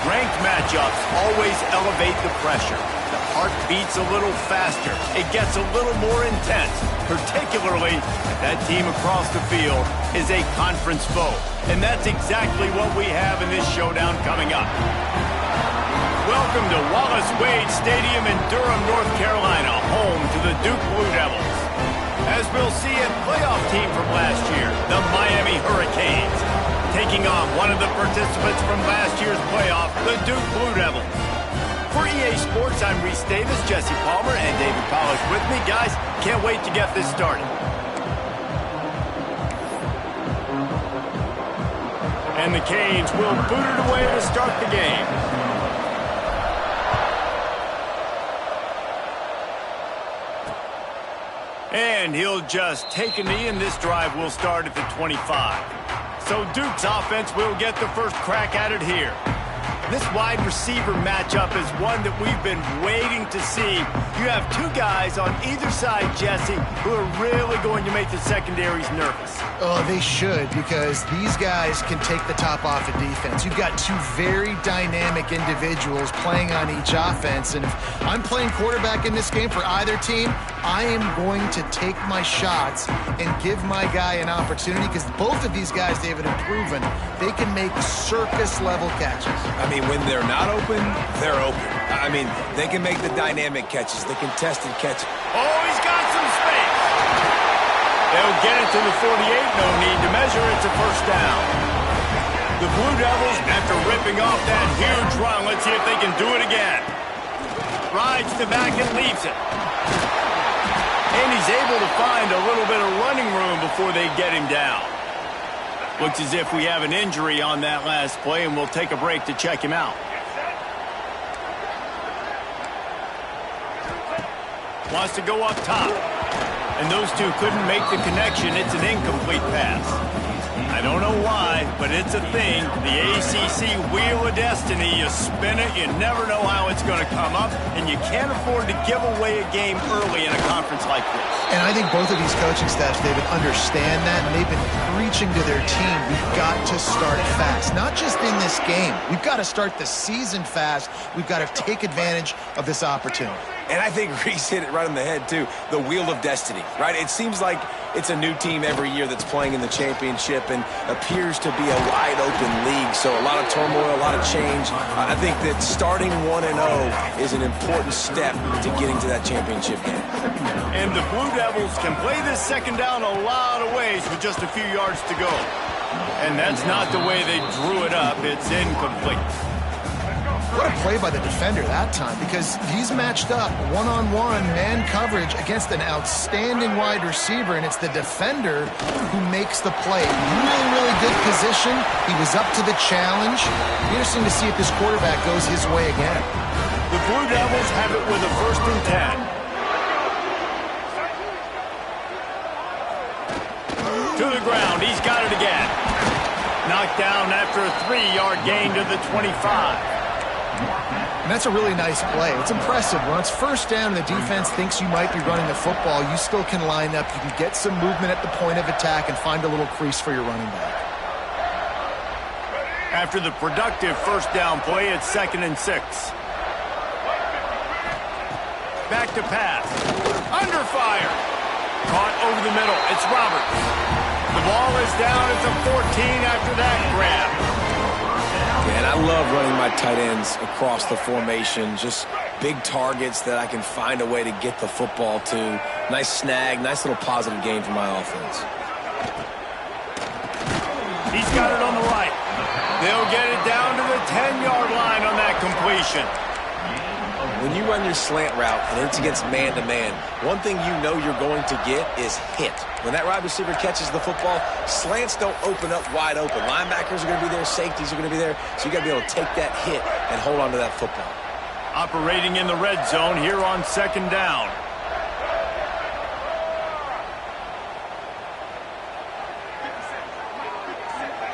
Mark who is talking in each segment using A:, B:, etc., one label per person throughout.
A: Ranked matchups always elevate the pressure. The heart beats a little faster. It gets a little more intense, particularly if that team across the field is a conference foe. And that's exactly what we have in this showdown coming up. Welcome to Wallace Wade Stadium in Durham, North Carolina, home to the Duke Blue Devils. As we'll see, a playoff team from last year, the Miami Hurricanes, taking on one of the participants from last year's playoff, the Duke Blue Devils. For EA Sports, I'm Reese Davis, Jesse Palmer, and David Pollack with me. Guys, can't wait to get this started. And the Canes will boot it away to start the game. And he'll just take a knee, and this drive will start at the 25. So Duke's offense will get the first crack at it here. This wide receiver matchup is one that we've been waiting to see. You have two guys on either side, Jesse, who are really going to make the secondaries nervous.
B: Oh, they should, because these guys can take the top off of defense. You've got two very dynamic individuals playing on each offense, and if I'm playing quarterback in this game for either team, I am going to take my shots and give my guy an opportunity, because both of these guys, David, have proven they can make circus-level catches.
C: I mean, when they're not open, they're open. I mean, they can make the dynamic catches, the contested catches.
A: Oh, he's got some space. They'll get it to the 48. No need to measure. It's a first down. The Blue Devils, after ripping off that huge run, let's see if they can do it again. Rides to back and leaves it. And he's able to find a little bit of running room before they get him down. Looks as if we have an injury on that last play, and we'll take a break to check him out. Wants to go up top. And those two couldn't make the connection. It's an incomplete pass. I don't know why, but it's a thing. The ACC Wheel of Destiny, you spin it, you never know how it's going to come up, and you can't afford to give away a game early in a conference like this.
B: And I think both of these coaching staffs, David, understand that, and they've been preaching to their team, we've got to start fast. Not just in this game. We've got to start the season fast. We've got to take advantage of this opportunity.
C: And I think Reese hit it right on the head, too. The Wheel of Destiny, right? It seems like it's a new team every year that's playing in the championship and appears to be a wide-open league. So a lot of turmoil, a lot of change. I think that starting 1-0 is an important step to getting to that championship game.
A: And the Blue Devils can play this second down a lot of ways with just a few yards to go. And that's not the way they drew it up. It's incomplete.
B: What a play by the defender that time, because he's matched up one-on-one man coverage against an outstanding wide receiver, and it's the defender who makes the play. Really, really good position. He was up to the challenge. Interesting to see if this quarterback goes his way again.
A: The Blue Devils have it with a 1st and 10. To the ground. He's got it again. Knocked down after a 3-yard gain to the 25.
B: And that's a really nice play. It's impressive. When it's first down and the defense thinks you might be running the football, you still can line up. You can get some movement at the point of attack and find a little crease for your running back.
A: After the productive first down play, it's 2nd and 6. Back to pass. Under fire. Caught over the middle. It's Roberts. The ball is down. It's a 14 after that grab.
C: And I love running my tight ends across the formation. Just big targets that I can find a way to get the football to. Nice snag, nice little positive gain for my offense.
A: He's got it on the right. They'll get it down to the 10-yard line on that completion.
C: When you run your slant route and it's against man-to-man, one thing you know you're going to get is hit. When that wide receiver catches the football, slants don't open up wide open. Linebackers are going to be there, safeties are going to be there, so you got to be able to take that hit and hold on to that football.
A: Operating in the red zone here on 2nd down.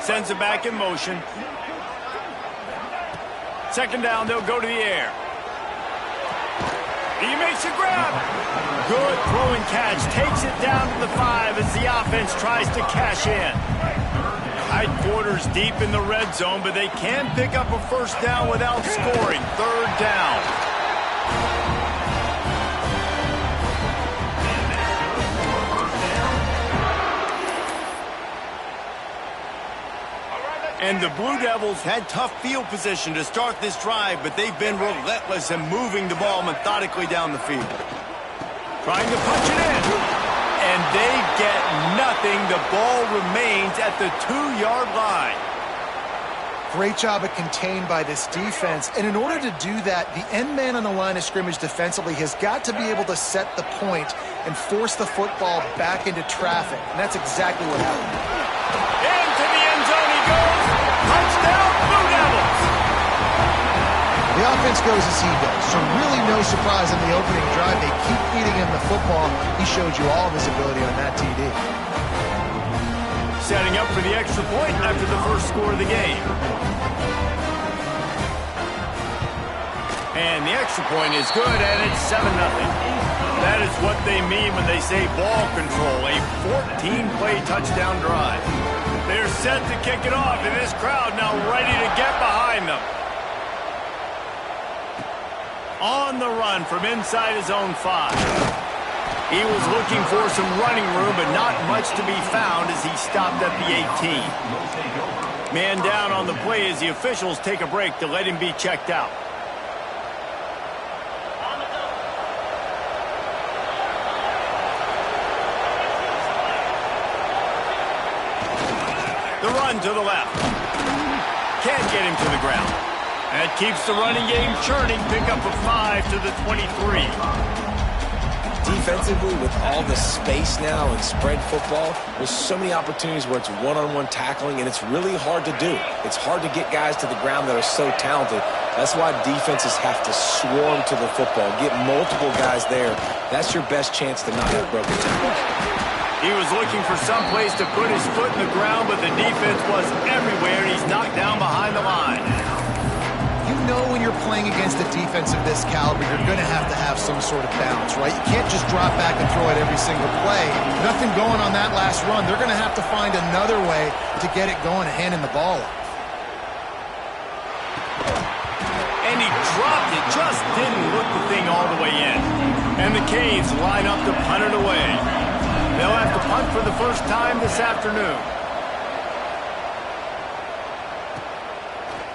A: Sends it back in motion. 2nd down, they'll go to the air. He makes a grab. Good throw and catch. Takes it down to the 5 as the offense tries to cash in. Tight quarters deep in the red zone, but they can pick up a first down without scoring. Third down. And the Blue Devils had tough field position to start this drive, but they've been relentless in moving the ball methodically down the field. Trying to punch it in. And they get nothing. The ball remains at the 2-yard line.
B: Great job of contained by this defense. And in order to do that, the end man on the line of scrimmage defensively has got to be able to set the point and force the football back into traffic. And that's exactly what happened.
A: Into the end zone he goes. Touchdown, Blue Devils.
B: The offense goes as he goes, so really no surprise in the opening drive. They keep feeding him the football. He showed you all of his ability on that TD.
A: Setting up for the extra point after the first score of the game. And the extra point is good, and it's 7-0. That is what they mean when they say ball control, a 14-play touchdown drive. They're set to kick it off, and this crowd now ready to get behind them. On the run from inside his own 5. He was looking for some running room, but not much to be found as he stopped at the 18. Man down on the play as the officials take a break to let him be checked out. The run to the left. Can't get him to the ground. That keeps the running game churning. Pick up a 5 to the 23.
C: Defensively, with all the space now and spread football, there's so many opportunities where it's one-on-one tackling, and it's really hard to do. It's hard to get guys to the ground that are so talented. That's why defenses have to swarm to the football, get multiple guys there. That's your best chance to not have broken tackles.
A: He was looking for some place to put his foot in the ground, but the defense was everywhere. He's knocked down behind the line.
B: You know when you're playing against a defense of this caliber, you're going to have some sort of balance, right? You can't just drop back and throw it every single play. Nothing going on that last run. They're going to have to find another way to get it going and handing the ball off.
A: And he dropped it, just didn't look the thing all the way in. And the Canes line up to punt it away. They'll have to punt for the first time this afternoon.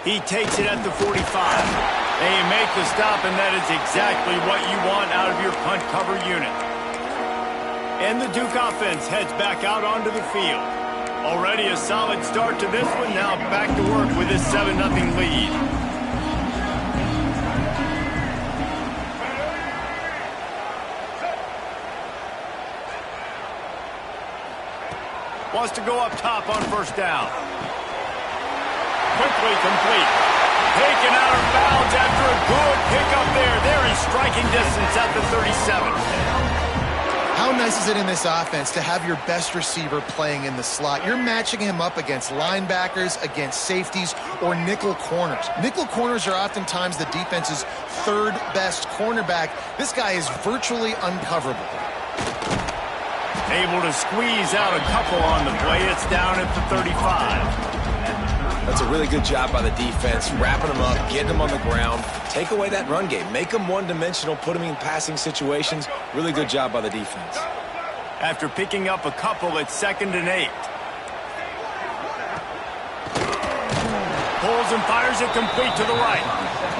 A: He takes it at the 45. They make the stop, and that is exactly what you want out of your punt cover unit. And the Duke offense heads back out onto the field. Already a solid start to this one. Now back to work with this 7-0 lead. Wants to go up top on first down. Quickly complete. Taken out of bounds after a good pickup there. They're in striking distance at the 37.
B: How nice is it in this offense to have your best receiver playing in the slot? You're matching him up against linebackers, against safeties, or nickel corners. Nickel corners are oftentimes the defense's third best cornerback. This guy is virtually uncoverable.
A: Able to squeeze out a couple on the play. It's down at the 35.
C: That's a really good job by the defense, wrapping them up, getting them on the ground. Take away that run game. Make them one-dimensional, put them in passing situations. Really good job by the defense.
A: After picking up a couple, it's 2nd and 8. Pulls and fires it complete to the right.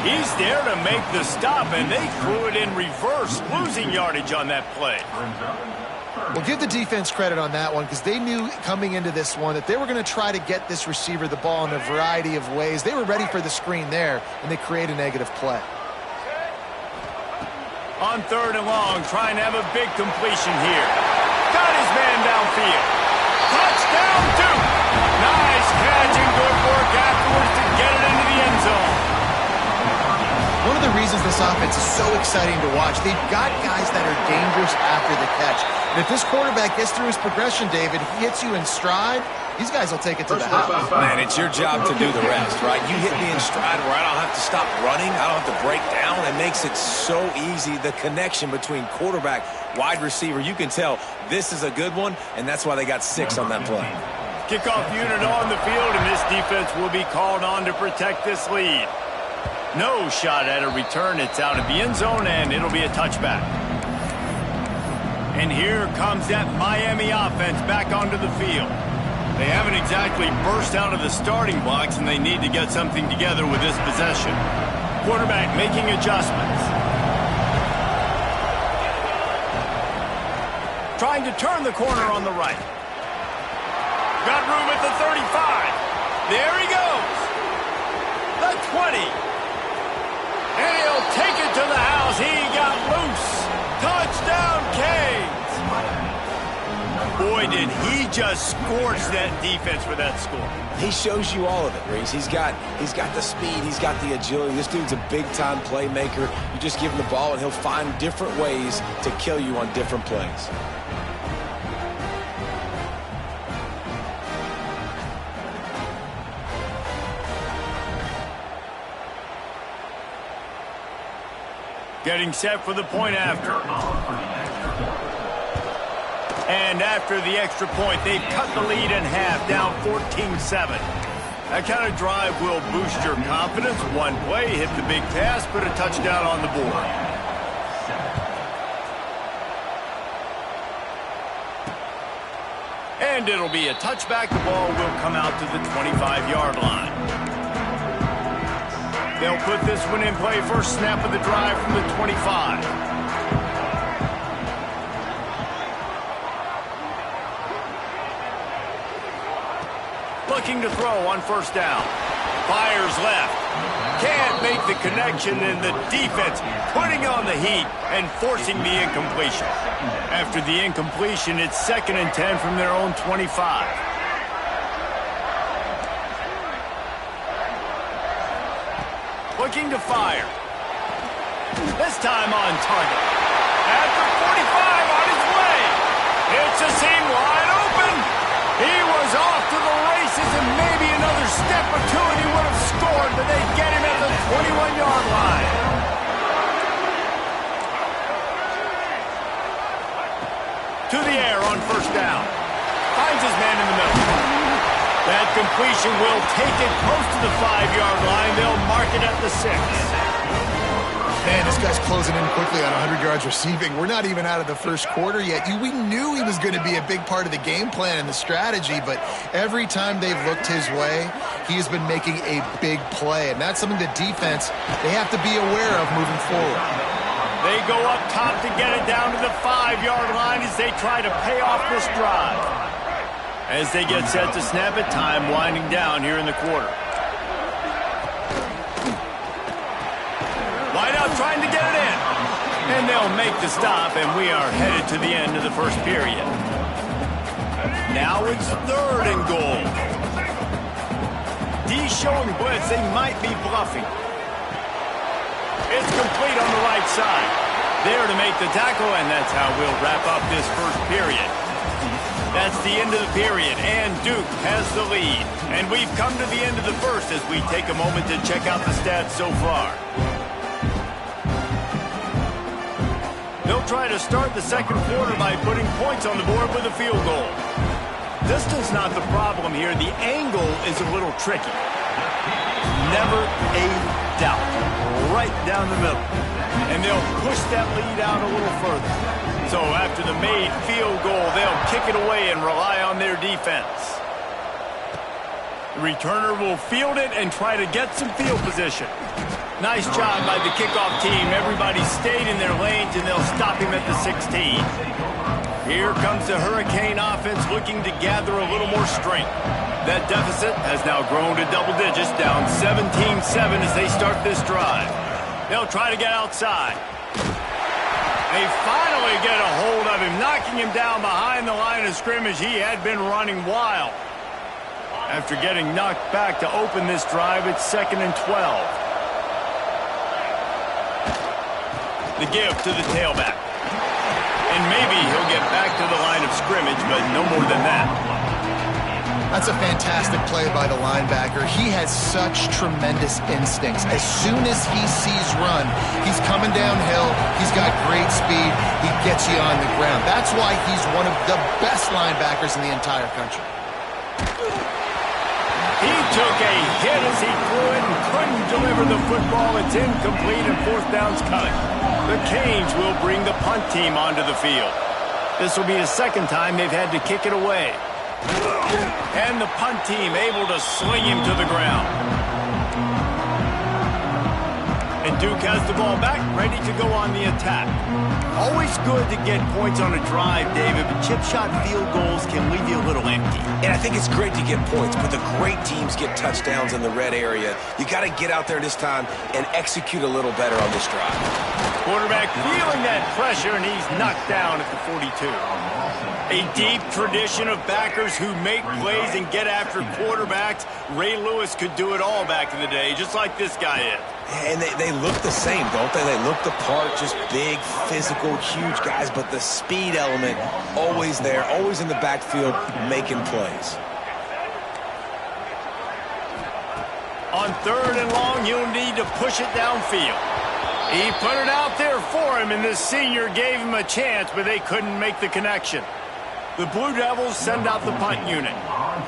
A: He's there to make the stop, and they threw it in reverse, losing yardage on that play.
B: Well, give the defense credit on that one because they knew coming into this one that they were going to try to get this receiver the ball in a variety of ways. They were ready for the screen there, and they create a negative play.
A: On 3rd and long, trying to have a big completion here. Got his man downfield. Touchdown, Duke! Nice catch and good work afterwards to get it into the end zone.
B: One of the reasons this offense is so exciting to watch, they've got guys that are dangerous after the catch. And if this quarterback gets through his progression, David, he hits you in stride, these guys will take it to the house.
C: Man, it's your job to do the rest, right? You hit me in stride where I don't have to stop running. I don't have to break down. It makes it so easy. The connection between quarterback, wide receiver, you can tell this is a good one, and that's why they got 6 on that play.
A: Kickoff unit on the field, and this defense will be called on to protect this lead. No shot at a return. It's out of the end zone, and it'll be a touchback. And here comes that Miami offense back onto the field. They haven't exactly burst out of the starting blocks, and they need to get something together with this possession. Quarterback making adjustments. Trying to turn the corner on the right. Got room at the 35. There he goes. The 20. And he'll take it to the house. He got loose. Touchdown, Canes. Boy, did he just scorch that defense for that score.
C: He shows you all of it, Reese. He's got the speed. He's got the agility. This dude's a big-time playmaker. You just give him the ball, and he'll find different ways to kill you on different plays.
A: Getting set for the point after. And after the extra point, they've cut the lead in half, down 14-7. That kind of drive will boost your confidence. One play, hit the big pass, put a touchdown on the board. And it'll be a touchback. The ball will come out to the 25-yard line. They'll put this one in play. First snap of the drive from the 25. Looking to throw on first down. Fires left. Can't make the connection, and the defense putting on the heat and forcing the incompletion. After the incompletion, it's 2nd and 10 from their own 25. Looking to fire. This time on target. At the 45, on his way. It's a seam wide open. He was off to the races, and maybe another step or two and he would have scored, but they get him at the 21-yard line. To the air on first down. Finds his man in the middle. That completion will take it close to the 5-yard line. They'll mark it at the 6.
B: Man, this guy's closing in quickly on 100 yards receiving. We're not even out of the first quarter yet. We knew he was going to be a big part of the game plan and the strategy, but every time they've looked his way, he has been making a big play, and that's something the defense, they have to be aware of moving forward.
A: They go up top to get it down to the 5-yard line as they try to pay off this drive. As they get set to snap it, time winding down here in the quarter. Wide out trying to get it in. And they'll make the stop, and we are headed to the end of the first period. Now it's 3rd and goal. D showing blitz, they might be bluffing. It's complete on the right side. There to make the tackle, and that's how we'll wrap up this first period. That's the end of the period, and Duke has the lead. And we've come to the end of the first as we take a moment to check out the stats so far. They'll try to start the second quarter by putting points on the board with a field goal. Distance not the problem here. The angle is a little tricky. Never a doubt. Right down the middle. And they'll push that lead out a little further. So after the made field goal, they'll kick it away and rely on their defense. The returner will field it and try to get some field position. Nice job by the kickoff team. Everybody stayed in their lanes, and they'll stop him at the 16. Here comes the Hurricane offense looking to gather a little more strength. That deficit has now grown to double digits, down 17-7 as they start this drive. They'll try to get outside. They finally get a hold of him, knocking him down behind the line of scrimmage. He had been running wild. After getting knocked back to open this drive, it's 2nd and 12. The give to the tailback. And maybe he'll get back to the line of scrimmage, but no more than that.
B: That's a fantastic play by the linebacker. He has such tremendous instincts. As soon as he sees run, he's coming downhill. He's got great speed. He gets you on the ground. That's why he's one of the best linebackers in the entire country.
A: He took a hit as he threw it and couldn't deliver the football. It's incomplete and fourth down's coming. The Canes will bring the punt team onto the field. This will be the second time they've had to kick it away. And the punt team able to sling him to the ground. And Duke has the ball back, ready to go on the attack. Always good to get points on a drive, David, but chip shot field goals can leave you a little empty.
C: And I think it's great to get points, but the great teams get touchdowns in the red area. You got to get out there this time and execute a little better on this drive.
A: Quarterback feeling that pressure, and he's knocked down at the 42. A deep tradition of backers who make plays and get after quarterbacks. Ray Lewis could do it all back in the day, just like this guy is.
C: And they look the same, don't they? They look the part, just big, physical, huge guys, but the speed element always there, always in the backfield, making plays.
A: On third and long, you'll need to push it downfield. He put it out there for him, and the senior gave him a chance, but they couldn't make the connection. The Blue Devils send out the punt unit.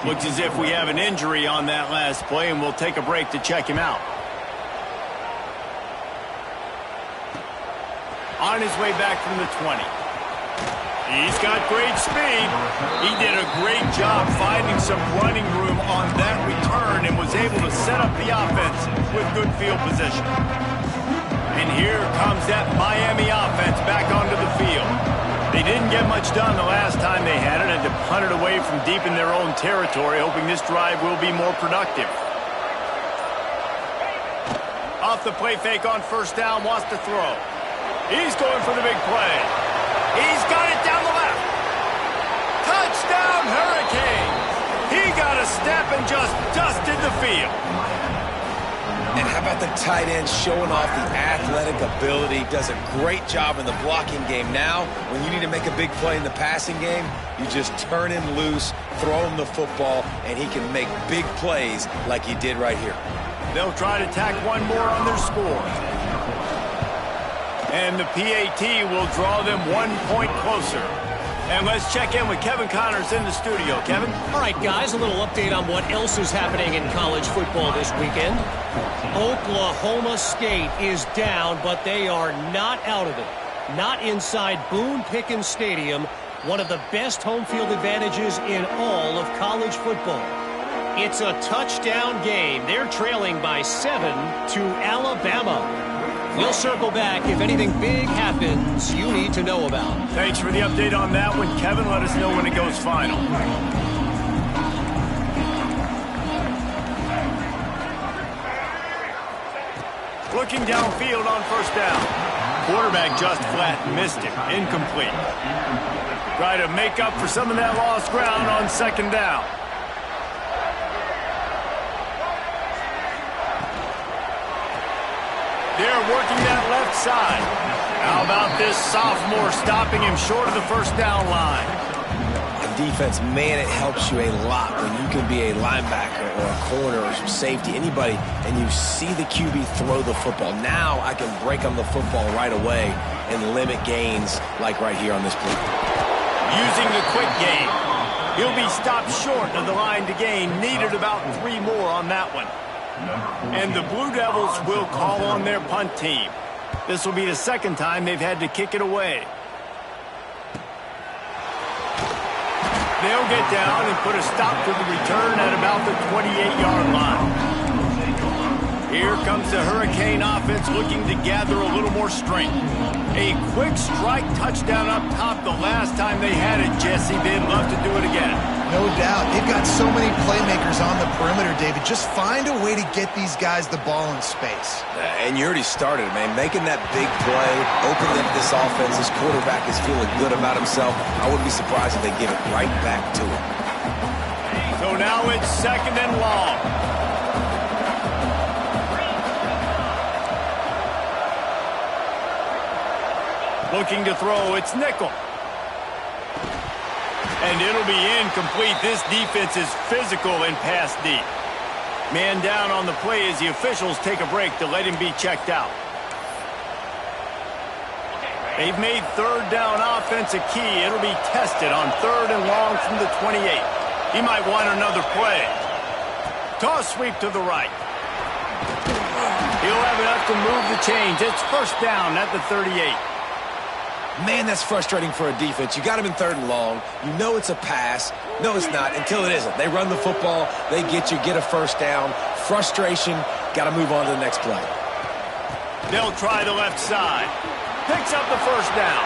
A: Looks as if we have an injury on that last play, and we'll take a break to check him out. On his way back from the 20. He's got great speed. He did a great job finding some running room on that return and was able to set up the offense with good field position. And here comes that Miami offense back onto the field. They didn't get much done the last time they had it and to punt it away from deep in their own territory, hoping this drive will be more productive. Off the play fake on first down, wants to throw. He's going for the big play. He's got it down the left. Touchdown, Hurricane. He got a step and just dusted the field.
C: And how about the tight end showing off the athletic ability? Does a great job in the blocking game. Now, when you need to make a big play in the passing game, you just turn him loose, throw him the football, and he can make big plays like he did right here.
A: They'll try to tack one more on their score. And the PAT will draw them 1 point closer. And let's check in with Kevin Connors in the studio. Kevin?
D: All right, guys, a little update on what else is happening in college football this weekend. Oklahoma State is down, but they are not out of it. Not inside Boone Pickens Stadium, one of the best home field advantages in all of college football. It's a touchdown game. They're trailing by 7 to Alabama. We'll circle back if anything big happens you need to know about.
A: Thanks for the update on that one, Kevin. Let us know when it goes final. Looking downfield on first down. Quarterback just flat missed it. Incomplete. Try to make up for some of that lost ground on second down. They're working that left side. How about this sophomore stopping him short of the first down line?
C: On defense, man, it helps you a lot when you can be a linebacker or a corner or some safety, anybody, and you see the QB throw the football. Now I can break on the football right away and limit gains like right here on this play.
A: Using the quick game. He'll be stopped short of the line to gain. Needed about 3 more on that one. And the Blue Devils will call on their punt team. This will be the second time they've had to kick it away. They'll get down and put a stop to the return at about the 28-yard line. Here comes the Hurricane offense looking to gather a little more strength. A quick strike touchdown up top the last time they had it, Jesse. They'd love to do it again.
B: No doubt. They've got so many playmakers on the perimeter, David. Just find a way to get these guys the ball in space.
C: And you already started, man. Making that big play, opening up this offense. This quarterback is feeling good about himself. I wouldn't be surprised if they give it right back to him.
A: So now it's second and long. Looking to throw, it's nickel. And it'll be incomplete. This defense is physical and pass deep. Man down on the play as the officials take a break to let him be checked out. They've made third down offense a key. It'll be tested on third and long from the 28. He might want another play. Toss sweep to the right. He'll have enough to move the chains. It's first down at the 38.
C: Man, that's frustrating for a defense. You got him in 3rd and long. You know it's a pass. No, it's not until it isn't. They run the football. They get you, get a first down. Frustration. Got to move on to the next play.
A: They'll try the left side. Picks up the first down.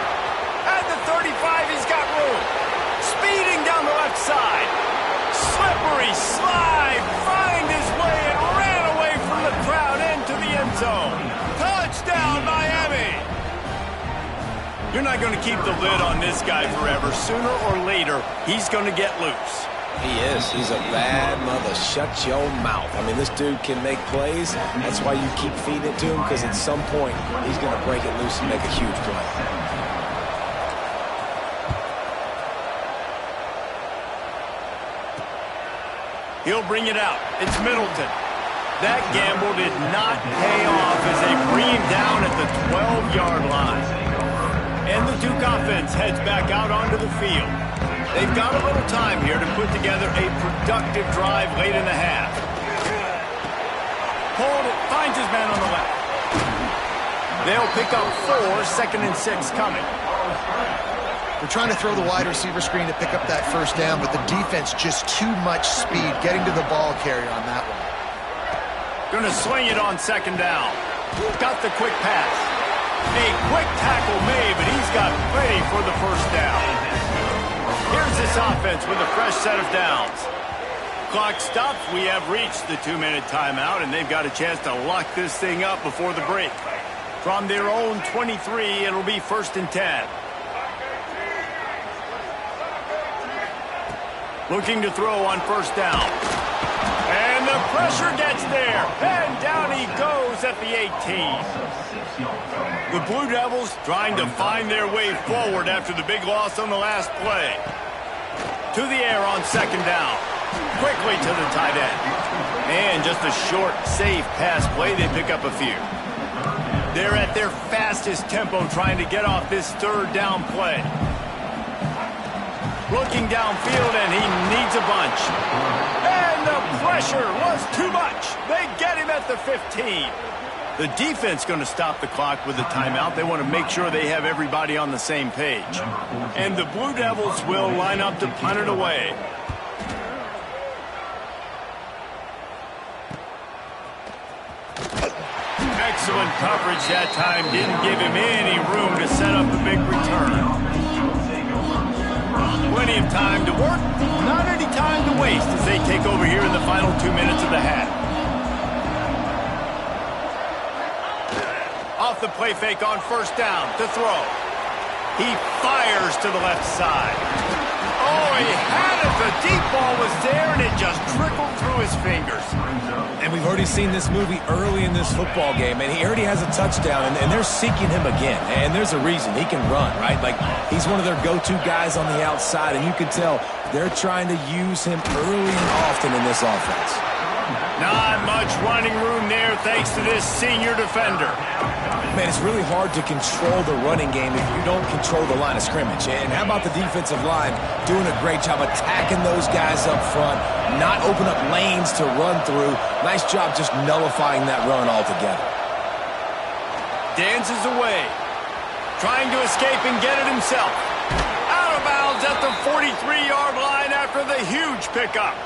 A: At the 35, he's got room. Speeding down the left side. Slippery slide. Find his way and ran away from the crowd into the end zone. Touchdown, Miami. You're not going to keep the lid on this guy forever. Sooner or later, he's going to get loose.
C: He is. He's a bad mother. Shut your mouth. I mean, this dude can make plays. That's why you keep feeding it to him, because at some point, he's going to break it loose and make a huge play.
A: He'll bring it out. It's Middleton. That gamble did not pay off as they bring him down at the 12-yard line. And the Duke offense heads back out onto the field. They've got a little time here to put together a productive drive late in the half. Hold it, finds his man on the left. They'll pick up 4, 2nd and 6 coming.
B: They're trying to throw the wide receiver screen to pick up that first down, but the defense just too much speed getting to the ball carrier on that one.
A: Gonna swing it on 2nd down. Got the quick pass. A quick tackle made, but he's got plenty for the first down. Here's this offense with a fresh set of downs. Clock stops. We have reached the 2-minute timeout, and they've got a chance to lock this thing up before the break. From their own 23, it'll be 1st and 10. Looking to throw on 1st down. And the pressure gets there. And down he goes at the 18. The Blue Devils trying to find their way forward after the big loss on the last play. To the air on 2nd down. Quickly to the tight end. And just a short, safe pass play. They pick up a few. They're at their fastest tempo trying to get off this 3rd down play. Looking downfield, and he needs a bunch. And the pressure was too much. They get him at the 15. The defense going to stop the clock with a timeout. They want to make sure they have everybody on the same page. And the Blue Devils will line up to punt it away. Excellent coverage that time. Didn't give him any room to set up a big return. Plenty of time to work, not any time to waste as they take over here in the final 2 minutes of the half. Off the play fake on 1st down to throw. He fires to the left side. Oh, he had it. The deep ball was there, and it just trickled through his fingers.
C: And we've already seen this movie early in this football game, and he already has a touchdown, and they're seeking him again. And there's a reason. He can run, right? Like, he's one of their go-to guys on the outside, and you can tell they're trying to use him early and often in this offense.
A: Not much running room there thanks to this senior defender.
C: Man, it's really hard to control the running game if you don't control the line of scrimmage. And how about the defensive line doing a great job attacking those guys up front, not open up lanes to run through. Nice job just nullifying that run altogether.
A: Dances away. Trying to escape and get it himself. Out of bounds at the 43-yard line after the huge pickup.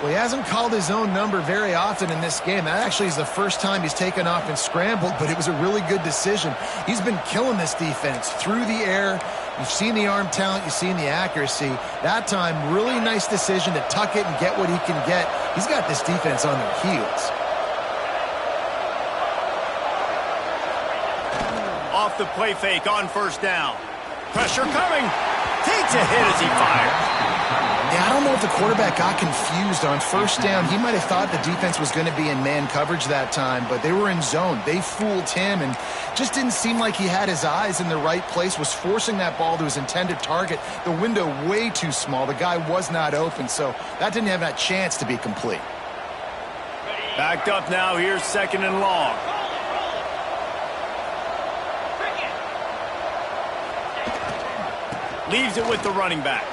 B: Well, he hasn't called his own number very often in this game. That actually is the first time he's taken off and scrambled, but it was a really good decision. He's been killing this defense through the air. You've seen the arm talent. You've seen the accuracy. That time, really nice decision to tuck it and get what he can get. He's got this defense on their heels.
A: Off the play fake on 1st down. Pressure coming. Takes a hit as he fires.
B: Yeah, I don't know if the quarterback got confused on 1st down. He might have thought the defense was going to be in man coverage that time, but they were in zone. They fooled him and just didn't seem like he had his eyes in the right place, was forcing that ball to his intended target. The window way too small. The guy was not open, so that didn't have that chance to be complete.
A: Backed up now. Here's 2nd and long. Leaves it with the running back.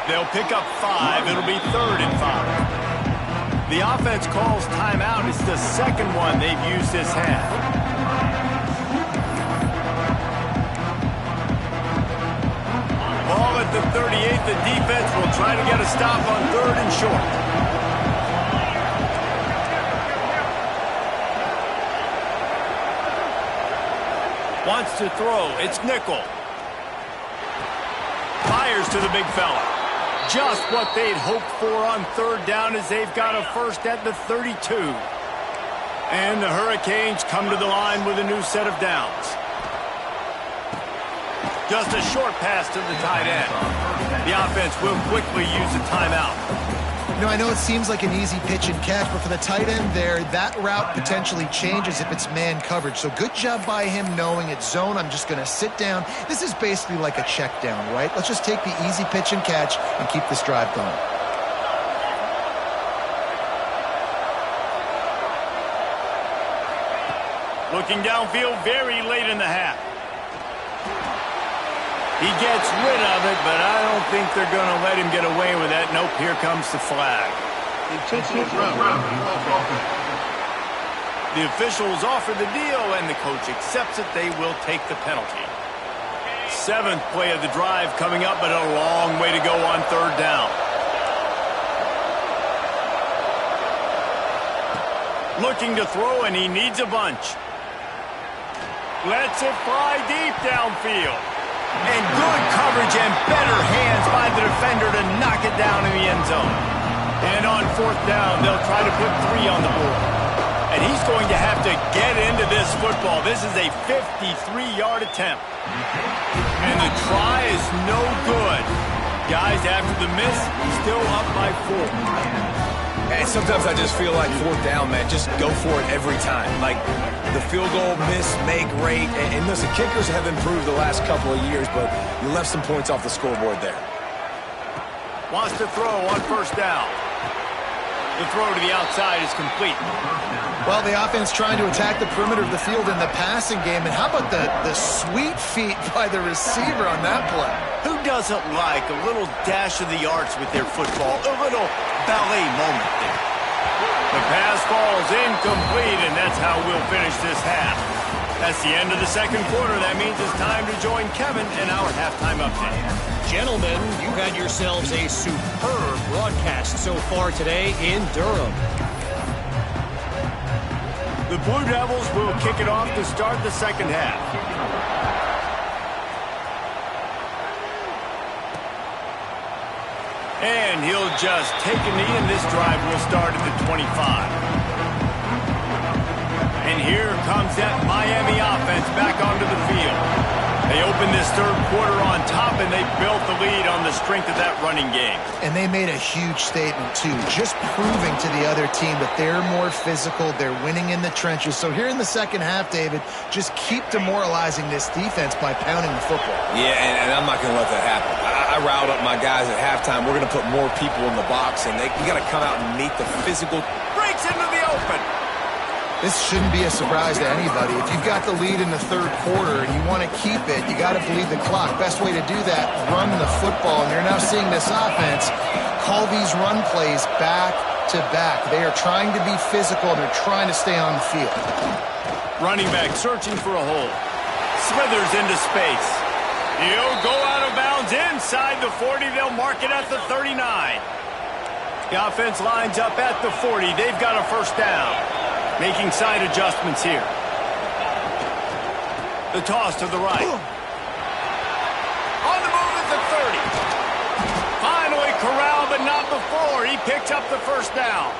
A: They'll pick up 5. It'll be 3rd and 5. The offense calls timeout. It's the second one they've used this half. Ball at the 38. The defense will try to get a stop on 3rd and short. Wants to throw. It's nickel. Fires to the big fella. Just what they'd hoped for on 3rd down as they've got a first at the 32. And the Hurricanes come to the line with a new set of downs. Just a short pass to the tight end. The offense will quickly use a timeout.
B: You know, I know it seems like an easy pitch and catch, but for the tight end there, that route potentially changes if it's man coverage. So good job by him knowing it's zone. I'm just going to sit down. This is basically like a check down, right? Let's just take the easy pitch and catch and keep this drive going.
A: Looking downfield very late in the half. He gets rid of it, but I don't think they're going to let him get away with that. Nope, here comes the flag. The officials offer the deal, and the coach accepts it. They will take the penalty. 7th play of the drive coming up, but a long way to go on 3rd down. Looking to throw, and he needs a bunch. Lets it fly deep downfield. And good coverage and better hands by the defender to knock it down in the end zone. And on 4th down, they'll try to put 3 on the board. And he's going to have to get into this football. This is a 53-yard attempt. And the try is no good. Guys, after the miss, still up by 4.
C: And sometimes I just feel like 4th down, man, just go for it every time. Like, the field goal miss, make great. And listen, kickers have improved the last couple of years, but you left some points off the scoreboard there.
A: Wants to throw on 1st down. The throw to the outside is complete.
B: Well, the offense trying to attack the perimeter of the field in the passing game. And how about the sweet feet by the receiver on that play?
A: Who doesn't like a little dash of the arts with their football? A little ballet moment there. The pass falls incomplete, and that's how we'll finish this half. That's the end of the second quarter. That means it's time to join Kevin in our halftime update.
D: Gentlemen, you've had yourselves a superb broadcast so far today in Durham.
A: The Blue Devils will kick it off to start the second half. And he'll just take a knee, and this drive will start at the 25. And here comes that Miami offense back onto the field. They opened this third quarter on top, and they built the lead on the strength of that running game.
B: And they made a huge statement, too, just proving to the other team that they're more physical, they're winning in the trenches. So here in the second half, David, just keep demoralizing this defense by pounding the football.
C: Yeah, and I'm not going to let that happen. I riled up my guys at halftime. We're going to put more people in the box, and we got to come out and meet the physical.
A: Breaks into the open.
B: This shouldn't be a surprise to anybody. If you've got the lead in the third quarter and you want to keep it, you got to bleed the clock. Best way to do that, run the football. And you're now seeing this offense call these run plays back to back. They are trying to be physical. They're trying to stay on the field.
A: Running back searching for a hole. Slithers into space. He'll go out of bounds inside the 40. They'll mark it at the 39. The offense lines up at the 40. They've got a first down. Making side adjustments here. The toss to the right. On the move at the 30. Finally corralled, but not before. He picks up the first down.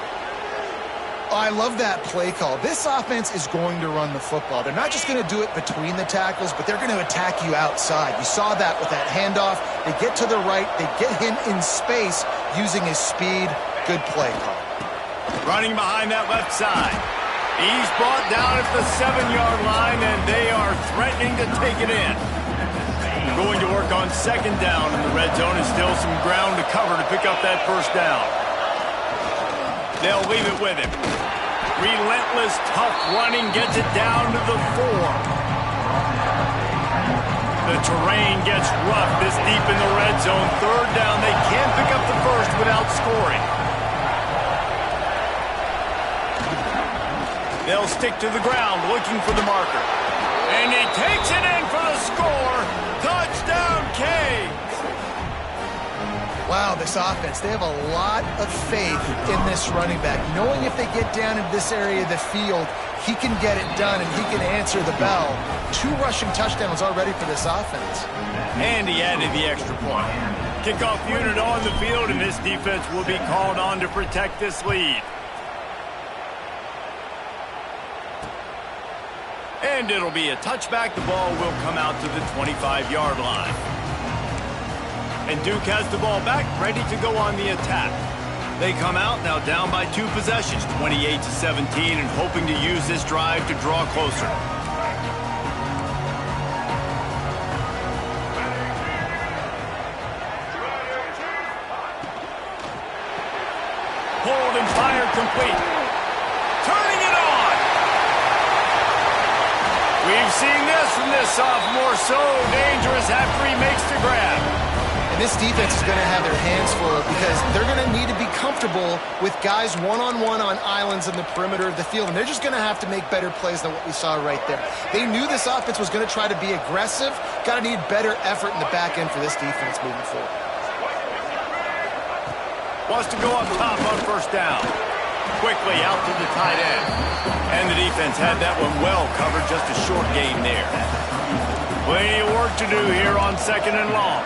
B: I love that play call. This offense is going to run the football. They're not just going to do it between the tackles, but they're going to attack you outside. You saw that with that handoff. They get to the right. They get him in space using his speed. Good play call.
A: Running behind that left side. He's brought down at the 7-yard line, and they are threatening to take it in. Going to work on second down in the red zone. Is still some ground to cover to pick up that first down. They'll leave it with him. Relentless, tough running gets it down to the 4. The terrain gets rough this deep in the red zone. Third down, they can't pick up the first without scoring. They'll stick to the ground looking for the marker. And he takes it in for the score. Touchdown, Canes.
B: Wow, this offense, they have a lot of faith in this running back, knowing if they get down into this area of the field, he can get it done and he can answer the bell. 2 rushing touchdowns already for this offense.
A: And he added the extra point. Kickoff unit on the field, and this defense will be called on to protect this lead. And it'll be a touchback. The ball will come out to the 25-yard line. And Duke has the ball back, ready to go on the attack. They come out now down by 2 possessions, 28-17, and hoping to use this drive to draw closer. Hold and fire complete. Turning it on. We've seen this from this sophomore, so dangerous after he makes the grab.
B: And this defense is going to have their hands full because they're going to need to be comfortable with guys one-on-one on islands in the perimeter of the field, and they're just going to have to make better plays than what we saw right there. They knew this offense was going to try to be aggressive. Got to need better effort in the back end for this defense moving forward.
A: Wants to go up top on first down. Quickly out to the tight end. And the defense had that one well covered, just a short gain there. Plenty of work to do here on second and long.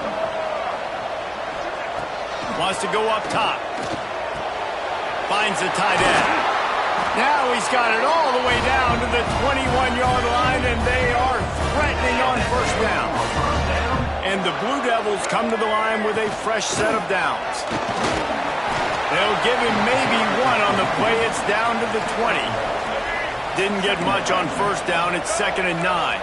A: Wants to go up top. Finds the tight end. Now he's got it all the way down to the 21-yard line, and they are threatening on first down. And the Blue Devils come to the line with a fresh set of downs. They'll give him maybe 1 on the play. It's down to the 20. Didn't get much on first down. It's 2nd and 9.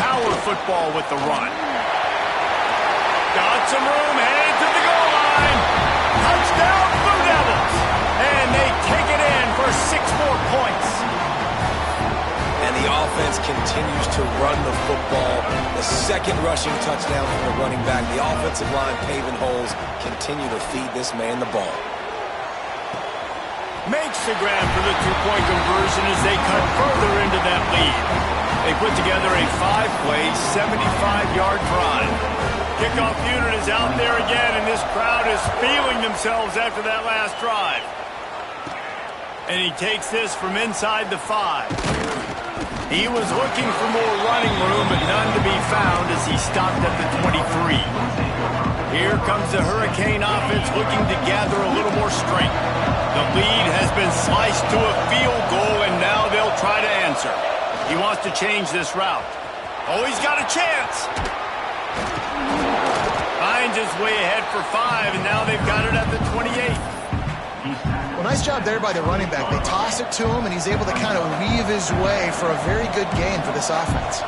A: Power football with the run. Got some room, headed to the goal line. Touchdown, Blue Devils. And they take it in for 6 more points.
C: And the offense continues to run the football. The second rushing touchdown from the running back. The offensive line paving holes. Continue to feed this man the ball.
A: Makes the grab for the 2-point conversion as they cut further into that lead. They put together a 5-play, 75-yard drive. Kickoff unit is out there again, and this crowd is feeling themselves after that last drive. And he takes this from inside the 5. He was looking for more running room, but none to be found as he stopped at the 23. Here comes the Hurricane offense looking to gather a little more strength. The lead has been sliced to a field goal, and now they'll try to answer. He wants to change this route. Oh, he's got a chance. Finds his way ahead for 5, and now they've got it at the 28.
B: Well, nice job there by the running back. They toss it to him, and he's able to kind of weave his way for a very good gain for this offense.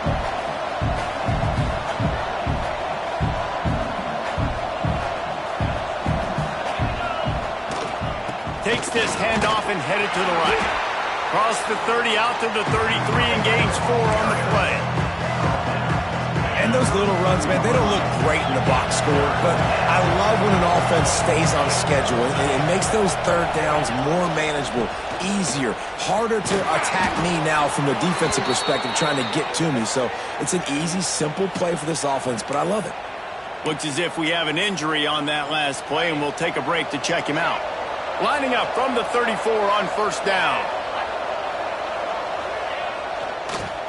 A: Takes this handoff and headed to the right. Cross the 30 out to the 33 and gains 4 on the play.
C: And those little runs, man, they don't look great in the box score, but I love when an offense stays on schedule. It makes those third downs more manageable, easier, harder to attack me now from the defensive perspective trying to get to me. So it's an easy, simple play for this offense, but I love it.
A: Looks as if we have an injury on that last play, and we'll take a break to check him out. Lining up from the 34 on first down.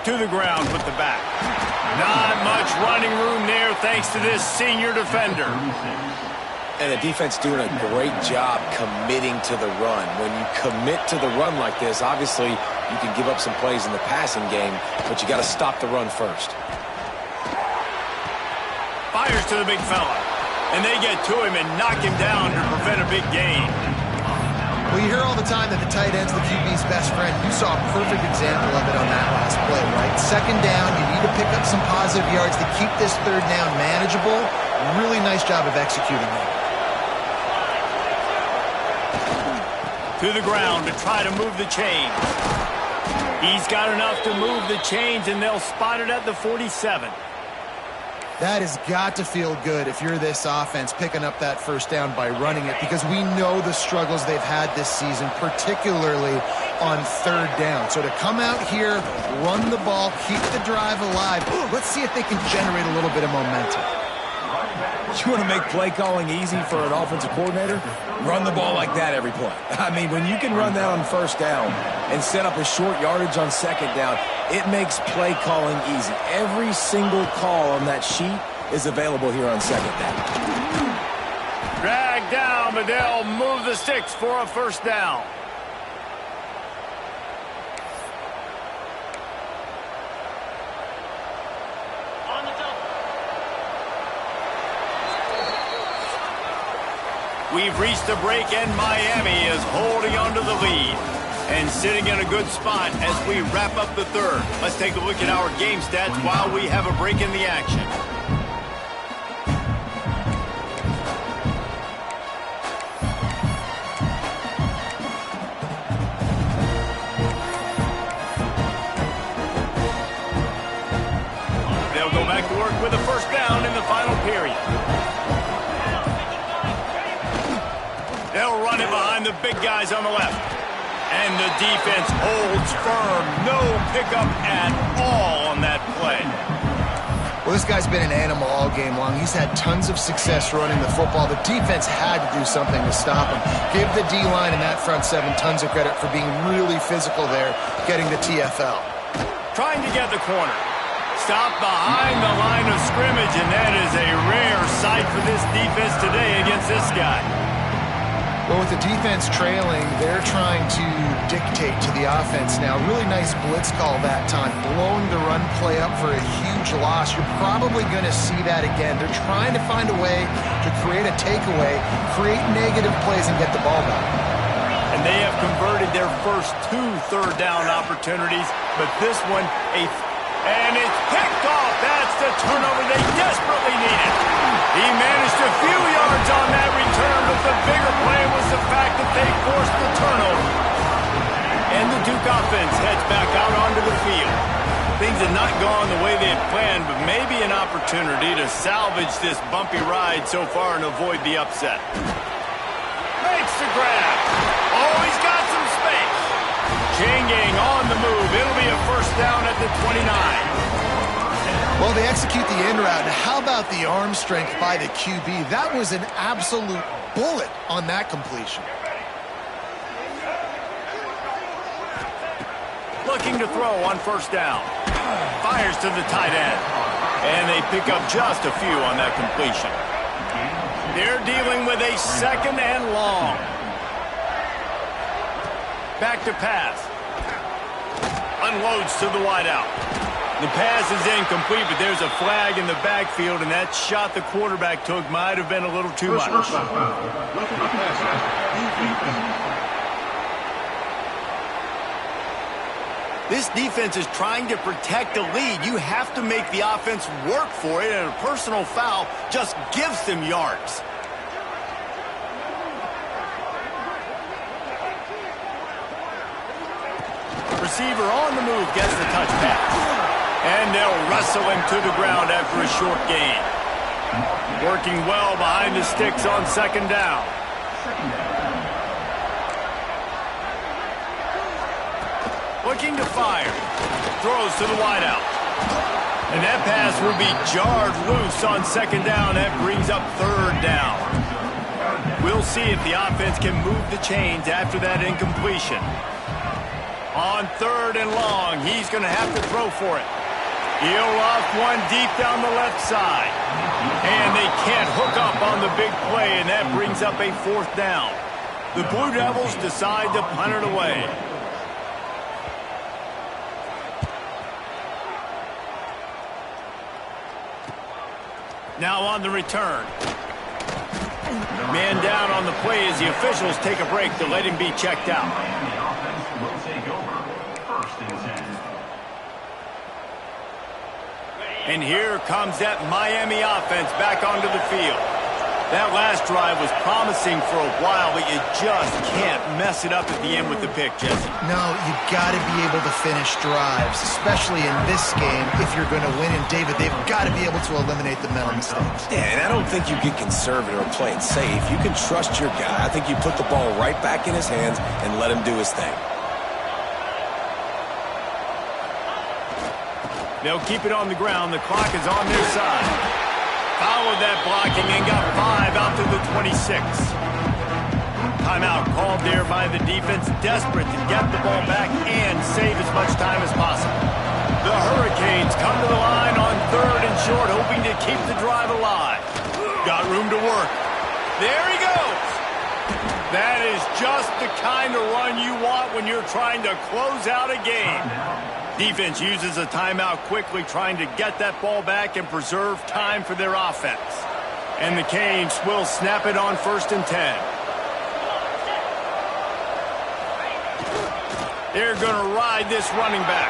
A: To the ground with the back. Not much running room there thanks to this senior defender.
C: And the defense doing a great job committing to the run. When you commit to the run like this, obviously you can give up some plays in the passing game, but you got to stop the run first.
A: Fires to the big fella. And they get to him and knock him down to prevent a big gain.
B: Well, you hear all the time that the tight end's the QB's best friend. You saw a perfect example of it on that last play, right? Second down, you need to pick up some positive yards to keep this third down manageable. Really nice job of executing that.
A: To the ground to try to move the chain. He's got enough to move the chains, and they'll spot it at the 47.
B: That has got to feel good if you're this offense picking up that first down by running it, because we know the struggles they've had this season, particularly on third down. So to come out here, run the ball, keep the drive alive, let's see if they can generate a little bit of momentum.
C: You want to make play calling easy for an offensive coordinator? Run the ball like that every play. I mean, when you can run that on first down and set up a short yardage on second down, it makes play calling easy. Every single call on that sheet is available here on second down.
A: Drag down, but they'll move the sticks for a first down. We've reached the break, and Miami is holding on to the lead and sitting in a good spot as we wrap up the third. Let's take a look at our game stats while we have a break in the action. They'll go back to work with a first down in the final period. They'll run it behind the big guys on the left. And the defense holds firm. No pickup at all on that play.
B: Well, this guy's been an animal all game long. He's had tons of success running the football. The defense had to do something to stop him. Give the D-line and that front seven tons of credit for being really physical there, getting the TFL.
A: Trying to get the corner. Stop behind the line of scrimmage, and that is a rare sight for this defense today against this guy.
B: Well, with the defense trailing, they're trying to dictate to the offense now. Really nice blitz call that time, blowing the run play up for a huge loss. You're probably going to see that again. They're trying to find a way to create a takeaway, create negative plays, and get the ball back.
A: And they have converted their first 2 third-down opportunities, but this one, and it's picked off. That's the turnover they desperately needed. He managed a few yards on that return, but the bigger play was the fact that they forced the turnover. And the Duke offense heads back out onto the field. Things have not gone the way they had planned, but maybe an opportunity to salvage this bumpy ride so far and avoid the upset. Makes the grab. Oh, he's got some space. Chain gang on the move. It'll be a first down at the 29.
B: Well, they execute the in route, and how about the arm strength by the QB? That was an absolute bullet on that completion.
A: Looking to throw on first down. Fires to the tight end. And they pick up just a few on that completion. They're dealing with a second and long. Back to pass. Unloads to the wideout. The pass is incomplete, but there's a flag in the backfield, and that shot the quarterback took might have been a little too much. This defense is trying to protect a lead. You have to make the offense work for it, and a personal foul just gives them yards. Receiver on the move gets the touch pass. And they'll wrestle him to the ground after a short gain. Working well behind the sticks on second down. Looking to fire. Throws to the wideout. And that pass will be jarred loose on second down. That brings up third down. We'll see if the offense can move the chains after that incompletion. On third and long, he's going to have to throw for it. He'll loft one deep down the left side. And they can't hook up on the big play, and that brings up a fourth down. The Blue Devils decide to punt it away. Now on the return. Man down on the play as the officials take a break to let him be checked out. And here comes that Miami offense back onto the field. That last drive was promising for a while, but you just can't mess it up at the end with the pick, Jesse.
B: No, you got to be able to finish drives, especially in this game if you're going to win. And, David, they've got to be able to eliminate the mental mistakes.
C: Yeah, and I don't think you get conservative or play it safe. You can trust your guy. I think you put the ball right back in his hands and let him do his thing.
A: They'll keep it on the ground. The clock is on their side. Followed that blocking and got 5 out to the 26. Timeout called there by the defense, desperate to get the ball back and save as much time as possible. The Hurricanes come to the line on 3rd and short, hoping to keep the drive alive. Got room to work. There he goes. That is just the kind of run you want when you're trying to close out a game. Defense uses a timeout quickly, trying to get that ball back and preserve time for their offense. And the Canes will snap it on 1st and 10. They're going to ride this running back.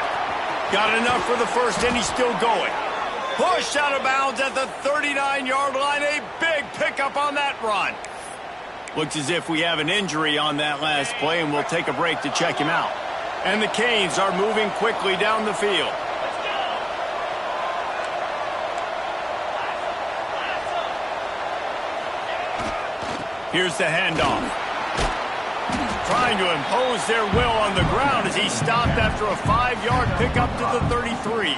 A: Got enough for the first, and he's still going. Pushed out of bounds at the 39-yard line. A big pickup on that run. Looks as if we have an injury on that last play, and we'll take a break to check him out. And the Canes are moving quickly down the field. Here's the handoff. Trying to impose their will on the ground as he stopped after a 5-yard pickup to the 33.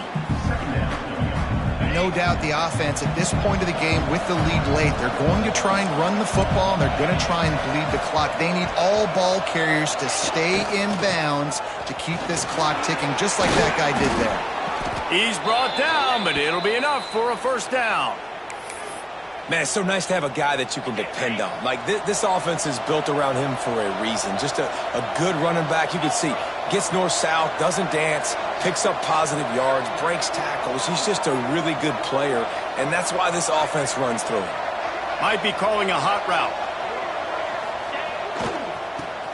B: No doubt the offense at this point of the game with the lead late, they're going to try and run the football, and they're going to try and bleed the clock. They need all ball carriers to stay in bounds to keep this clock ticking, just like that guy did there.
A: He's brought down, but it'll be enough for a first down.
C: Man, it's so nice to have a guy that you can depend on. Like, this offense is built around him for a reason. Just a good running back. You can see, gets north-south, doesn't dance, picks up positive yards, breaks tackles. He's just a really good player, and that's why this offense runs through him.
A: Might be calling a hot route.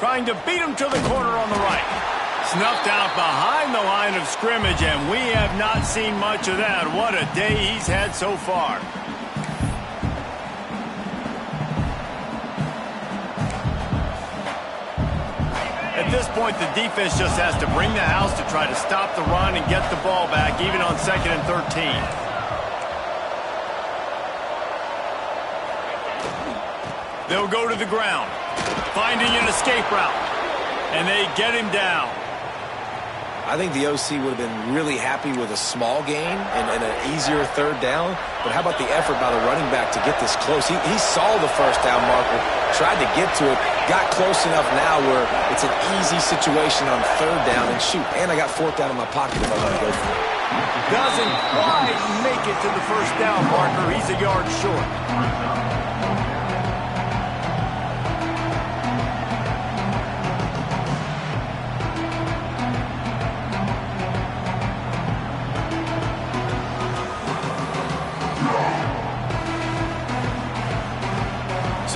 A: Trying to beat him to the corner on the right. Snuffed out behind the line of scrimmage, and we have not seen much of that. What a day he's had so far. At this point, the defense just has to bring the house to try to stop the run and get the ball back, even on 2nd and 13. They'll go to the ground, finding an escape route, and they get him down.
C: I think the OC would have been really happy with a small gain and an easier 3rd down. But how about the effort by the running back to get this close? He saw the first down marker, tried to get to it, got close enough now where it's an easy situation on 3rd down. And shoot, and I got 4th down in my pocket if I want to go for it.
A: Doesn't quite make it to the first down marker. He's a yard short.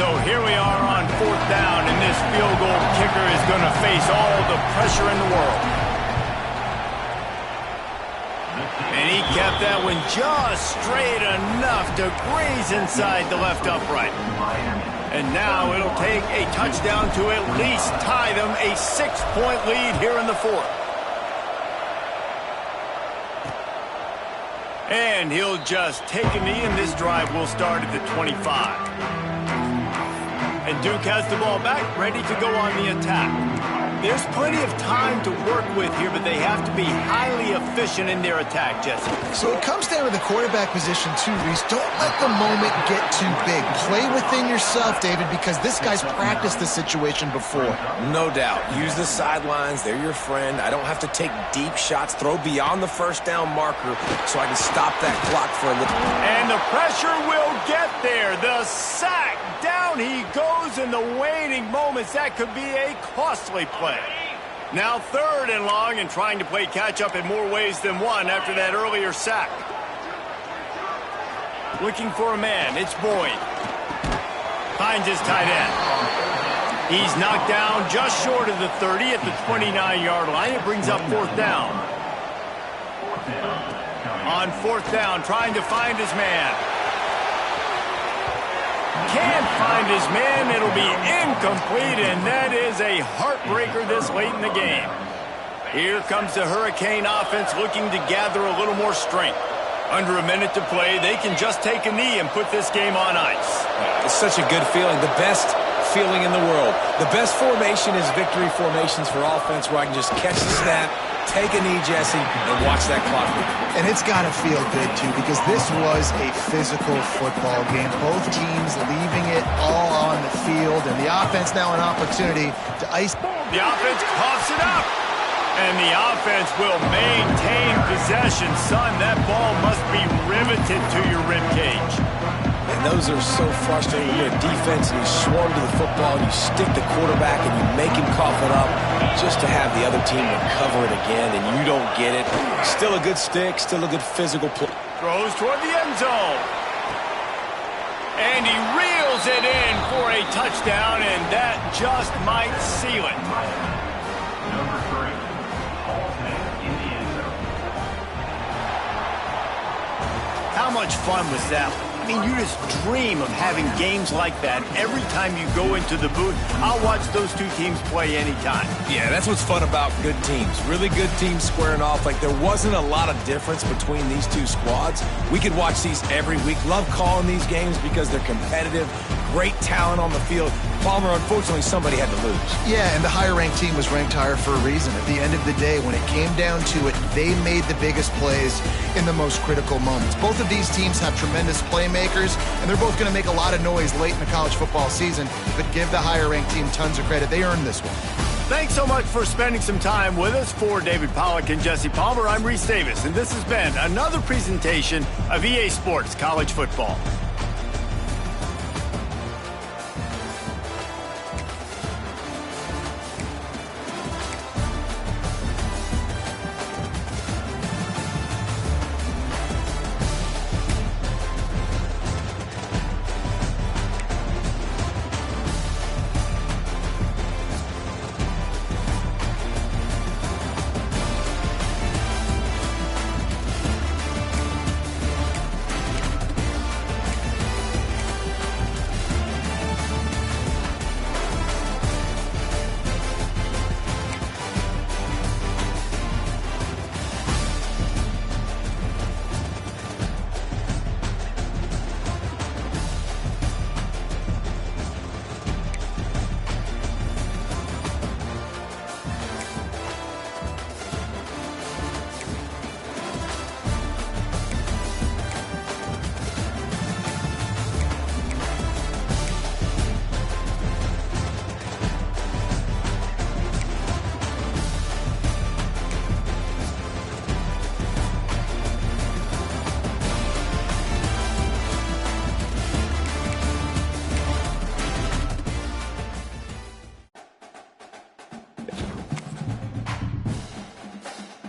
A: So here we are on 4th down, and this field goal kicker is going to face all the pressure in the world. And he kept that one just straight enough to graze inside the left upright. And now it'll take a touchdown to at least tie them a 6-point lead here in the 4th. And he'll just take a knee, and this drive will start at the 25. And Duke has the ball back, ready to go on the attack. There's plenty of time to work with here, but they have to be highly efficient in their attack, Jesse.
B: So it comes down to the quarterback position, too, Reese. Don't let the moment get too big. Play within yourself, David, because this guy's practiced this situation before.
C: No doubt. Use the sidelines. They're your friend. I don't have to take deep shots. Throw beyond the first down marker so I can stop that clock for a little.
A: And the pressure will get there. The sack. Down he goes in the waning moments. That could be a costly play. Now 3rd and long, and trying to play catch-up in more ways than one after that earlier sack. Looking for a man. It's Boyd. Finds his tight end. He's knocked down just short of the 30 at the 29-yard line. It brings up 4th down. On 4th down, trying to find his man. Can't find his man. It'll be incomplete, and that is a heartbreaker this late in the game. Here comes the Hurricane offense looking to gather a little more strength. Under a minute to play, they can just take a knee and put this game on ice.
C: It's such a good feeling, the best feeling in the world. The best formation is victory formations for offense where I can just catch the snap, take a knee, Jesse, and watch that clock move.
B: And it's got to feel good, too, because this was a physical football game. Both teams leaving it all on the field, and the offense now an opportunity to ice.
A: The offense coughs it up. And the offense will maintain possession. Son, that ball must be riveted to your ribcage.
C: And those are so frustrating. You're a defense and you swarm to the football, and you stick the quarterback and you make him cough it up just to have the other team recover it again, and you don't get it. Still a good stick, still a good physical play.
A: Throws toward the end zone. And he reels it in for a touchdown, and that just might seal it. How much fun was that? I mean, you just dream of having games like that every time you go into the booth. I'll watch those two teams play anytime.
C: Yeah, that's what's fun about good teams. Really good teams squaring off. Like, there wasn't a lot of difference between these two squads. We could watch these every week. Love calling these games because they're competitive. Great talent on the field. Palmer, unfortunately, somebody had to lose.
B: Yeah, and the higher-ranked team was ranked higher for a reason. At the end of the day, when it came down to it, they made the biggest plays in the most critical moments. Both of these teams have tremendous playmakers, and they're both going to make a lot of noise late in the college football season, but give the higher-ranked team tons of credit. They earned this one.
A: Thanks so much for spending some time with us. For David Pollack and Jesse Palmer, I'm Reese Davis, and this has been another presentation of EA Sports College Football.